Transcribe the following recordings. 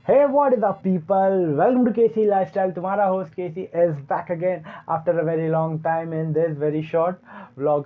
Hey, what is up, people? Welcome to KC Lifestyle. तुम्हारा host KC is back again after a very long time in this very short vlog.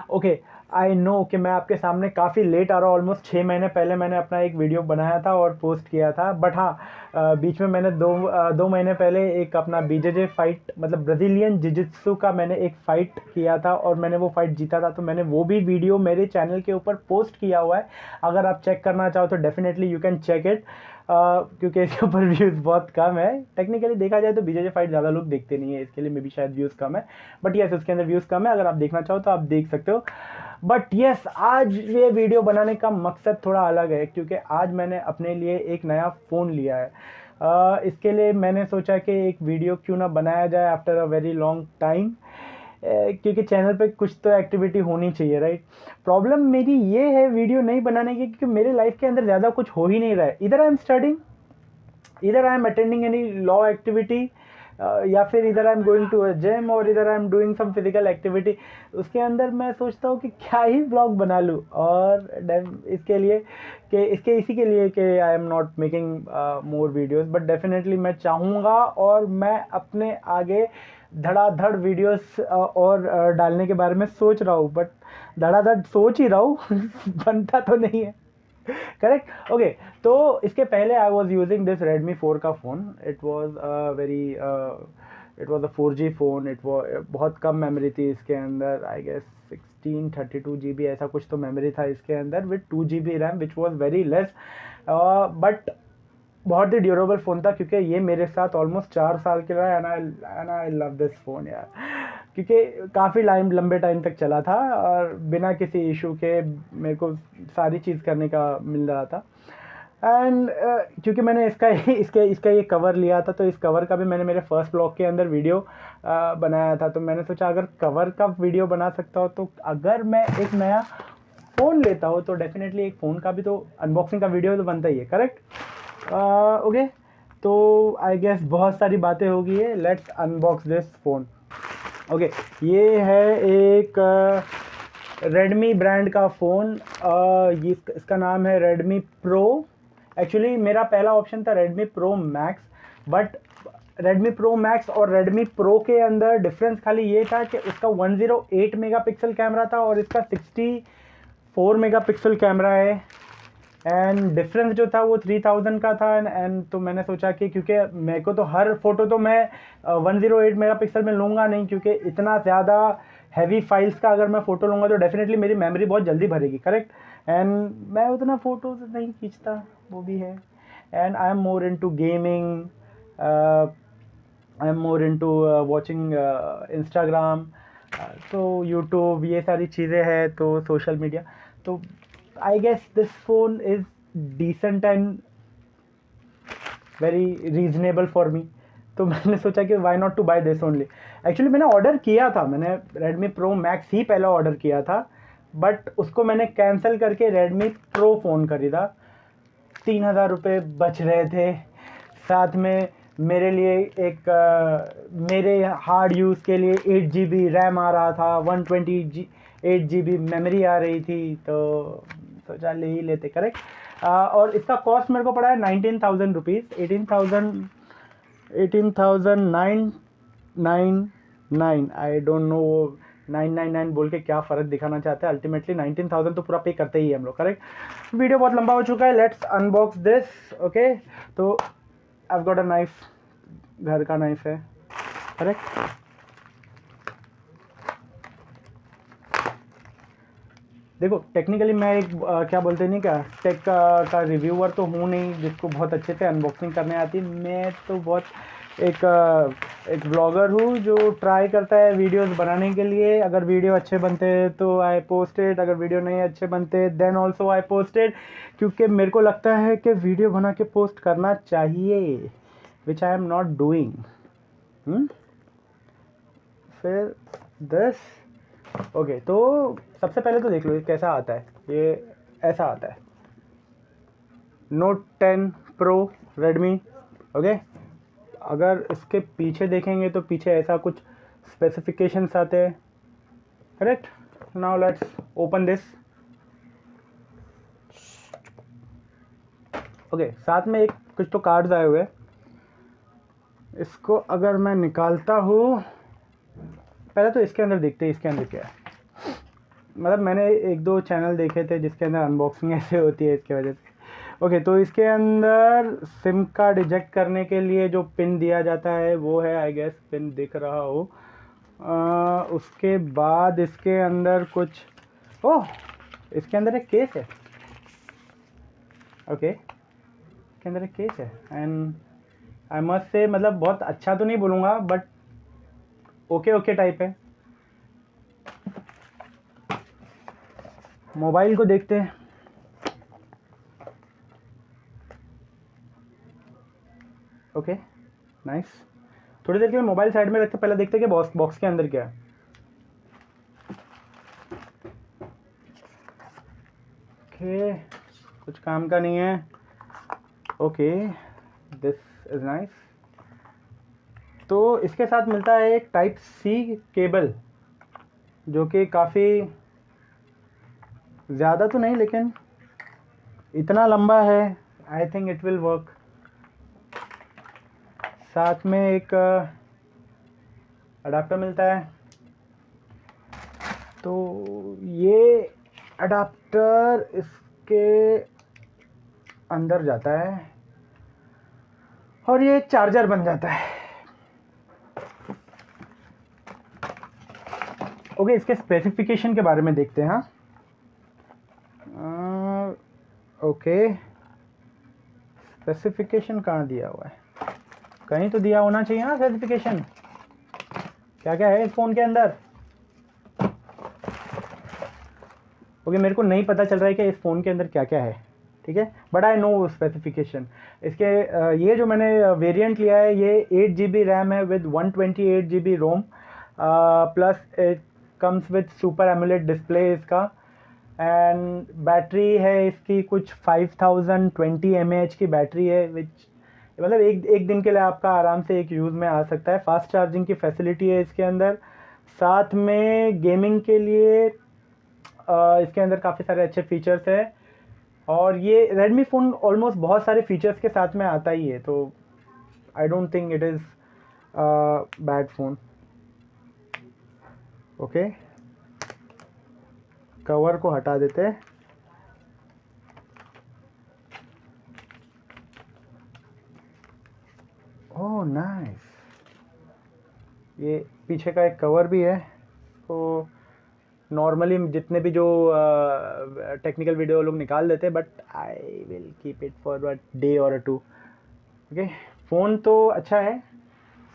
Okay, I know कि मैं आपके सामने काफ़ी late आ रहा हूँ. Almost 6 महीने पहले मैंने अपना एक वीडियो बनाया था और पोस्ट किया था. बट हाँ, बीच में मैंने दो महीने पहले एक अपना बीजेजे फाइट, मतलब ब्राज़ीलियन जिजित्सु का मैंने एक फ़ाइट किया था और मैंने वो फाइट जीता था. तो मैंने वो भी वीडियो मेरे चैनल के ऊपर पोस्ट किया हुआ है. अगर आप चेक करना चाहो तो definitely you can check it. क्योंकि इसके ऊपर व्यूज़ बहुत कम है. टेक्निकली देखा जाए तो बीजेजे फाइट ज़्यादा लोग देखते नहीं है, इसके लिए मे भी शायद व्यूज़ कम है. बट यस, उसके अंदर व्यूज़ कम है. अगर आप देखना चाहो तो आप देख सकते हो. बट यस, आज ये वीडियो बनाने का मकसद थोड़ा अलग है, क्योंकि आज मैंने अपने लिए एक नया फ़ोन लिया है. इसके लिए मैंने सोचा कि एक वीडियो क्यों ना बनाया जाए after a very long time, क्योंकि चैनल पे कुछ तो एक्टिविटी होनी चाहिए, राइट. प्रॉब्लम मेरी ये है वीडियो नहीं बनाने की, क्योंकि मेरे लाइफ के अंदर ज़्यादा कुछ हो ही नहीं रहा है. इधर आई एम स्टडिंग, इधर I am attending any law activity, या फिर इधर I am going to a gym, और इधर I am doing some physical activity. उसके अंदर मैं सोचता हूँ कि क्या ही ब्लॉग बना लूँ. और इसके लिए कि इसी के लिए कि I am not making more videos. But definitely मैं चाहूँगा और मैं अपने आगे धड़ाधड़ वीडियोस और डालने के बारे में सोच रहा हूँ. बट धड़ाधड़ सोच ही रहा हूँ बनता तो नहीं है. करेक्ट. ओके, तो इसके पहले I was using this Redmi 4 का phone. It was very it was a 4G phone. It was बहुत कम मेमोरी थी इसके अंदर. आई गेस 1632 GB ऐसा कुछ तो मेमोरी था इसके अंदर, with 2 GB RAM, which was very less. But बहुत ही ड्यूरेबल फ़ोन था, क्योंकि ये मेरे साथ ऑलमोस्ट 4 साल के रहा है. And I love this phone यार, क्योंकि काफ़ी लंबे टाइम तक चला था और बिना किसी इशू के मेरे को सारी चीज़ करने का मिल रहा था. एंड क्योंकि मैंने इसका ये कवर लिया था, तो इस कवर का भी मैंने मेरे फर्स्ट ब्लॉग के अंदर वीडियो बनाया था. तो मैंने सोचा अगर कवर का वीडियो बना सकता हूँ, तो अगर मैं एक नया फ़ोन लेता हूँ तो डेफिनेटली एक फ़ोन का भी तो अनबॉक्सिंग का वीडियो तो बनता ही है. करेक्ट. ओके, तो आई गेस बहुत सारी बातें हो गई है. Let's unbox this phone. Okay, ये है एक रेडमी ब्रांड का फ़ोन. इसका नाम है रेडमी प्रो. एक्चुअली मेरा पहला ऑप्शन था Redmi pro max, but Redmi pro max और रेडमी प्रो के अंदर डिफरेंस खाली ये था कि उसका 108 मेगापिक्सल कैमरा था और इसका 64 मेगापिक्सल कैमरा है. एंड डिफरेंस जो था वो 3000 का था. एंड तो मैंने सोचा कि क्योंकि मेरे को तो हर फोटो तो मैं 108 मेगापिक्सल में लूँगा नहीं, क्योंकि इतना ज़्यादा हैवी फाइल्स का अगर मैं फ़ोटो लूँगा तो डेफिनेटली मेरी मेमोरी बहुत जल्दी भरेगी. करेक्ट. एंड मैं उतना फ़ोटो नहीं खींचता, वो भी है. And I am more into gaming, I am more into watching Instagram, तो यूट्यूब, ये सारी चीज़ें हैं, तो सोशल मीडिया. तो I guess this phone is decent and very reasonable for me. तो मैंने सोचा कि why not to buy this only. Actually मैंने ऑर्डर किया था, मैंने Redmi Pro Max ही पहला ऑर्डर किया था, बट उसको मैंने कैंसिल करके Redmi Pro फ़ोन खरीदा. 3000 रुपये बच रहे थे. साथ में मेरे लिए एक मेरे हार्ड यूज़ के लिए 8 GB रैम आ रहा था, 128 GB मेमोरी आ रही थी. तो सोचा ले ही लेते. करेक्ट. और इसका कॉस्ट मेरे को पड़ा है 19,000 रुपीज़. 18,999. आई डोंट नो 999 बोल के क्या फ़र्क दिखाना चाहते हैं. अल्टीमेटली 19,000 तो पूरा पे करते ही हम लोग. करेक्ट. वीडियो बहुत लंबा हो चुका है. Let's unbox this. ओके, तो I have got a knife. घर का नाइफ है. करेक्ट. देखो, टेक्निकली मैं एक क्या बोलते नहीं, क्या टेक का रिव्यूअर तो हूँ नहीं जिसको बहुत अच्छे से अनबॉक्सिंग करने आती. मैं तो बहुत एक ब्लॉगर हूँ जो ट्राई करता है वीडियोस बनाने के लिए. अगर वीडियो अच्छे बनते हैं तो आई पोस्टेड, अगर वीडियो नहीं अच्छे बनते देन ऑल्सो आई पोस्टेड, क्योंकि मेरे को लगता है कि वीडियो बना के पोस्ट करना चाहिए, विच आई एम नॉट डूइंग. फिर दिस. ओके, तो सबसे पहले तो देख लो ये कैसा आता है. ये ऐसा आता है, Note 10 Pro Redmi. ओके, अगर इसके पीछे देखेंगे तो पीछे ऐसा कुछ स्पेसिफिकेशंस आते हैं. Correct. Now let's open this. Okay, साथ में एक कुछ तो कार्ड्स आए हुए हैं। इसको अगर मैं निकालता हूँ, पहले तो इसके अंदर देखते हैं इसके अंदर क्या है। मतलब मैंने एक दो चैनल देखे थे जिसके अंदर अनबॉक्सिंग ऐसे होती है इसके वजह से। ओके, तो इसके अंदर सिम कार्ड इजेक्ट करने के लिए जो पिन दिया जाता है वो है, आई गेस पिन दिख रहा हो। उसके बाद इसके अंदर कुछ, ओह इसके अंदर एक केस है। ओके, इसके अंदर एक केस है एंड आई मस्ट से, मतलब बहुत अच्छा तो नहीं बोलूँगा बट ओके ओके टाइप है। मोबाइल को देखते हैं। ओके नाइस, थोड़ी देर के लिए मोबाइल साइड में रखते, पहले देखते हैं कि बॉक्स के अंदर क्या है। ओके, कुछ काम का नहीं है। Okay, this is nice. तो इसके साथ मिलता है एक टाइप सी केबल, जो कि काफ़ी ज़्यादा तो नहीं लेकिन इतना लंबा है, I think it will work. साथ में एक अडाप्टर मिलता है। तो ये अडाप्टर इसके अंदर जाता है और ये चार्जर बन जाता है। ओके, इसके स्पेसिफिकेशन के बारे में देखते हैं। हाँ, ओके, स्पेसिफिकेशन कहाँ दिया हुआ है? कहीं तो दिया होना चाहिए ना स्पेसिफिकेशन। क्या क्या है इस फ़ोन के अंदर? ओके, मेरे को नहीं पता चल रहा है कि इस फ़ोन के अंदर क्या क्या है, ठीक है, बट आई नो स्पेसिफिकेशन। इसके ये जो मैंने वेरिएंट लिया है ये 8 GB रैम है with 128 GB ROM, plus it comes with super AMOLED display इसका। एंड बैटरी है इसकी कुछ 5020 mAh की बैटरी है, विच मतलब एक दिन के लिए आपका आराम से एक यूज़ में आ सकता है। फास्ट चार्जिंग की फैसिलिटी है इसके अंदर। साथ में गेमिंग के लिए इसके अंदर काफ़ी सारे अच्छे फीचर्स है। और ये रेडमी फ़ोन ऑलमोस्ट बहुत सारे फीचर्स के साथ में आता ही है, तो I don't think it is bad phone. Okay, cover को हटा देते हैं। ओह नाइस, ये पीछे का एक कवर भी है। तो नॉर्मली जितने भी जो टेक्निकल वीडियो लोग निकाल देते हैं, but I will keep it for a day और 2। ओके, फ़ोन तो अच्छा है,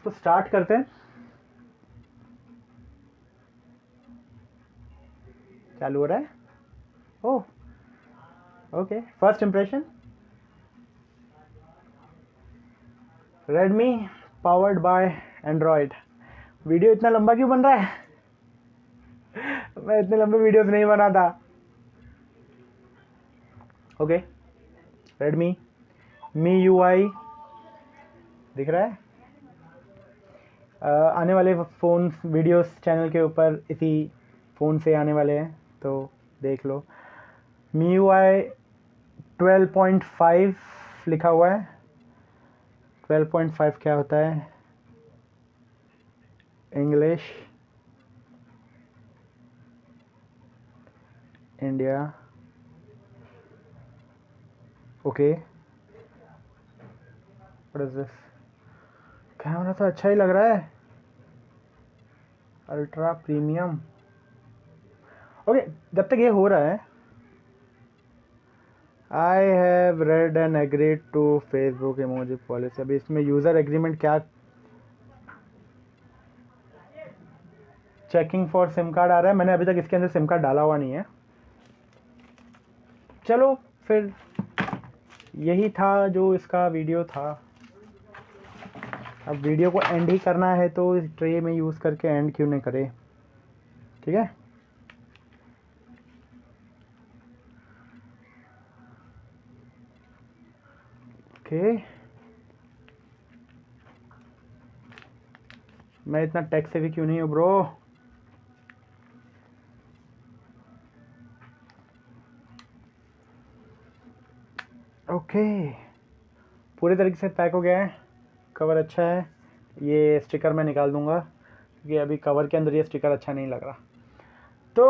तो स्टार्ट करते हैं। चालू हो रहा है। Oh okay, first impression, Redmi powered by Android. Video इतना लंबा क्यों बन रहा है? मैं इतने लंबे वीडियोस नहीं बनाता। ओके, रेडमी मी यूआई दिख रहा है। आने वाले फ़ोन वीडियोस चैनल के ऊपर इसी फ़ोन से आने वाले हैं, तो देख लो। मी यूआई 12.5 लिखा हुआ है। 12.5 क्या होता है? English, India. Okay, what is this? Camera तो अच्छा ही लग रहा है, अल्ट्रा प्रीमियम। ओके, जब तक ये हो रहा है, I have read and agreed to Facebook emoji policy. अभी इसमें यूज़र एग्रीमेंट क्या, चेकिंग फॉर सिम कार्ड आ रहा है। मैंने अभी तक इसके अंदर सिम कार्ड डाला हुआ नहीं है। चलो फिर, यही था जो इसका वीडियो था। अब वीडियो को एंड ही करना है तो इस ट्रे में यूज़ करके एंड क्यों नहीं करे, ठीक है। ओके, मैं इतना टेक से भी क्यों नहीं हूँ ब्रो। ओके, पूरे तरीके से पैक हो गया है, कवर अच्छा है। ये स्टिकर मैं निकाल दूंगा क्योंकि अभी कवर के अंदर ये स्टिकर अच्छा नहीं लग रहा। तो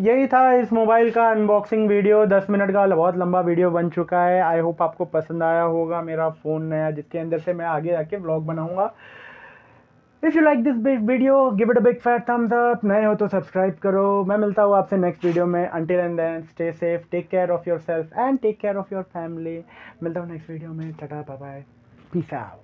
यही था इस मोबाइल का अनबॉक्सिंग वीडियो, 10 मिनट का बहुत लंबा वीडियो बन चुका है। आई होप आपको पसंद आया होगा मेरा फ़ोन नया, जिसके अंदर से मैं आगे जाके व्लॉग बनाऊंगा। If you like this video give it a big fat thumbs up, नए हो तो सब्सक्राइब करो। मैं मिलता हूँ आपसे नेक्स्ट वीडियो में। Until and then stay safe, take care of yourself and take care of your family. मिलता हूँ नेक्स्ट वीडियो में। Tata bye bye, peace out.